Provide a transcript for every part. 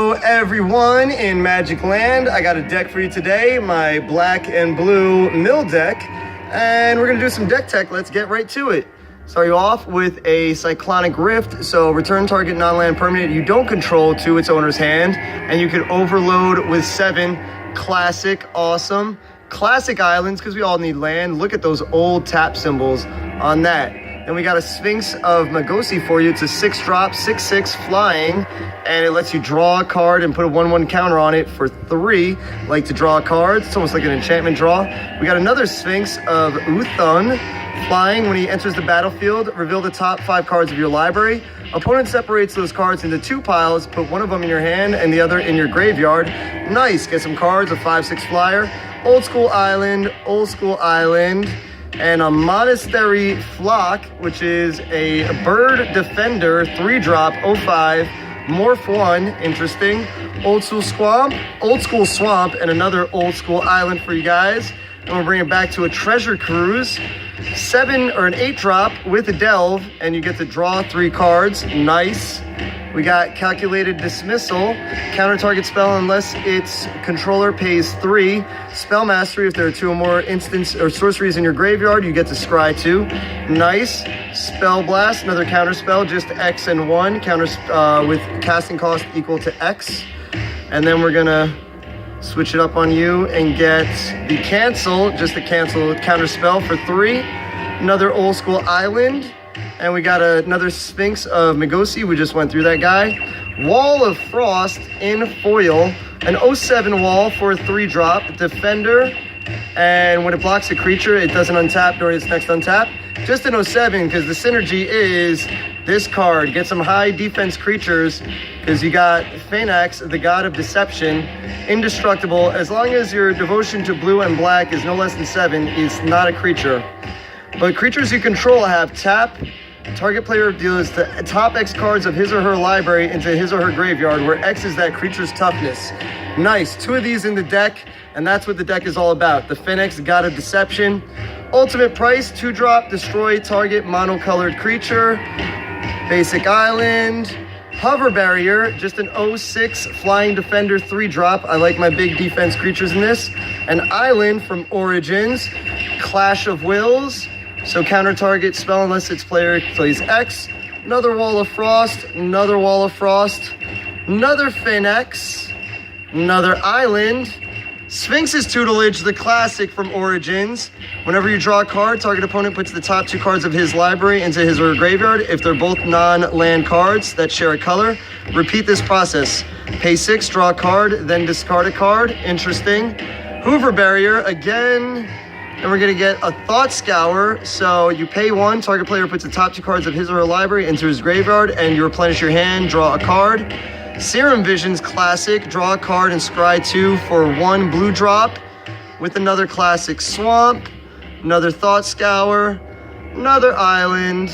Hello everyone in Magic Land. I got a deck for you today, my black and blue mill deck, and we're gonna do some deck tech. Let's get right to it. Start you off with a Cyclonic Rift, so return target non-land permanent you don't control to its owner's hand, and you can overload with 7 classic, awesome, classic islands, because we all need land. Look at those old tap symbols on that. Then we got a Sphinx of Magosi for you. It's a 6-drop, 6/6 flying, and it lets you draw a card and put a 1/1 counter on it for 3. Like to draw cards. It's almost like an enchantment draw. We got another Sphinx of Uthon flying. When he enters the battlefield, reveal the top 5 cards of your library. Opponent separates those cards into 2 piles, put one of them in your hand and the other in your graveyard. Nice, get some cards, a 5/6 flyer. Old school island, and a Monastery Flock, which is a bird defender, 3-drop, 05, morph 1, interesting. Old school swamp, and another old school island for you guys. And we'll bring it back to a treasure cruise. 7 or an 8-drop with a delve, and you get to draw 3 cards. Nice. We got Calculated Dismissal, counter target spell unless its controller pays 3. Spell Mastery, if there are 2 or more instants or sorceries in your graveyard, you get to scry 2. Nice. Spell Blast, another counter spell, just X and 1, counter with casting cost equal to X. And then we're gonna switch it up on you and get the Cancel, just the cancel counter spell for 3. Another old school island. And we got another Sphinx of Magosi. We just went through that guy. Wall of Frost in foil. An 07 wall for a 3-drop. Defender. And when it blocks a creature, it doesn't untap during its next untap. Just an 07, because the synergy is this card. Get some high defense creatures, because you got Phenax, the god of deception. Indestructible. As long as your devotion to blue and black is no less than 7, it's not a creature. But creatures you control have tap. Target player deals the top X cards of his or her library into his or her graveyard, where X is that creature's toughness. Nice, 2 of these in the deck, and that's what the deck is all about. The Phenax, God of Deception. Ultimate price, 2-drop, destroy target monocolored creature. Basic island. Hover Barrier, just an 06 Flying Defender 3-drop. I like my big defense creatures in this. An island from Origins. Clash of Wills. So counter target spell unless its player plays X. Another Wall of Frost. Another Wall of Frost. Another Phenax. Another island. Sphinx's Tutelage, the classic from Origins. Whenever you draw a card, target opponent puts the top 2 cards of his library into his or her graveyard. If they're both non-land cards that share a color, repeat this process. Pay 6, draw a card, then discard a card. Interesting. Hoover Barrier, again. And we're going to get a Thought Scour. So you pay 1, target player puts the top 2 cards of his or her library into his graveyard, and you replenish your hand, draw a card. Serum Vision's classic, draw a card and scry 2 for 1 blue drop, with another classic Swamp, another Thought Scour, another island,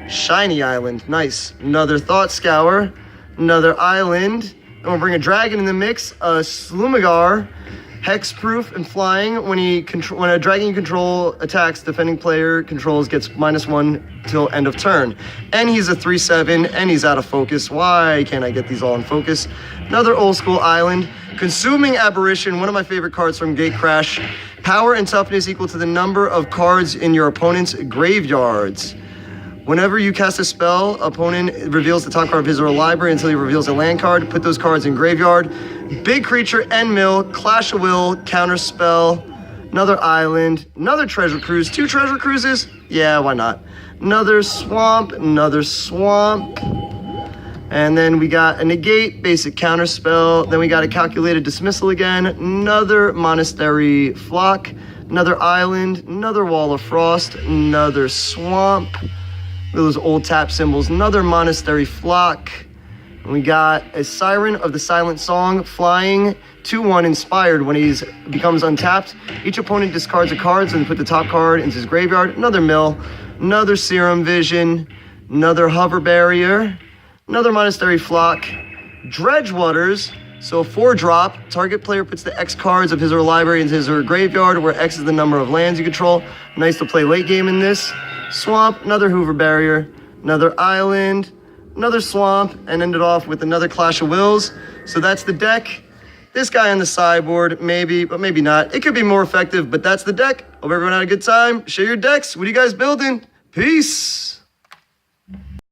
Shiny Island, nice, another Thought Scour, another island, and we'll bring a dragon in the mix, a Slumigar, hexproof and flying. When a dragon you control attacks, defending player controls gets -1 till end of turn. And he's a 3/7, and he's out of focus. Why can't I get these all in focus? Another old school island. Consuming Aberration, one of my favorite cards from Gatecrash. Power and toughness equal to the number of cards in your opponent's graveyards. Whenever you cast a spell, opponent reveals the top card of his or her library until he reveals a land card. Put those cards in graveyard. Big creature, end mill, Clash of Will, counter spell, another island, another treasure cruise. 2 treasure cruises? Yeah, why not? Another swamp, and then we got a negate, basic counter spell. Then we got a Calculated Dismissal again, another Monastery Flock, another island, another Wall of Frost, another swamp. Look at those old tap symbols. Another Monastery Flock. And we got a Siren of the Silent Song, flying, 2/1 inspired. When he becomes untapped, each opponent discards a card and put the top card into his graveyard. Another mill, another Serum Vision, another Hover Barrier, another Monastery Flock, Dredgewaters. So 4-drop, target player puts the X cards of his or her library into his or her graveyard, where X is the number of lands you control. Nice to play late game in this. Swamp, another Hoover Barrier, another island, another swamp, and ended off with another Clash of Wills. So that's the deck. This guy on the sideboard, maybe, but maybe not. It could be more effective, but that's the deck. Hope everyone had a good time. Share your decks. What are you guys building? Peace.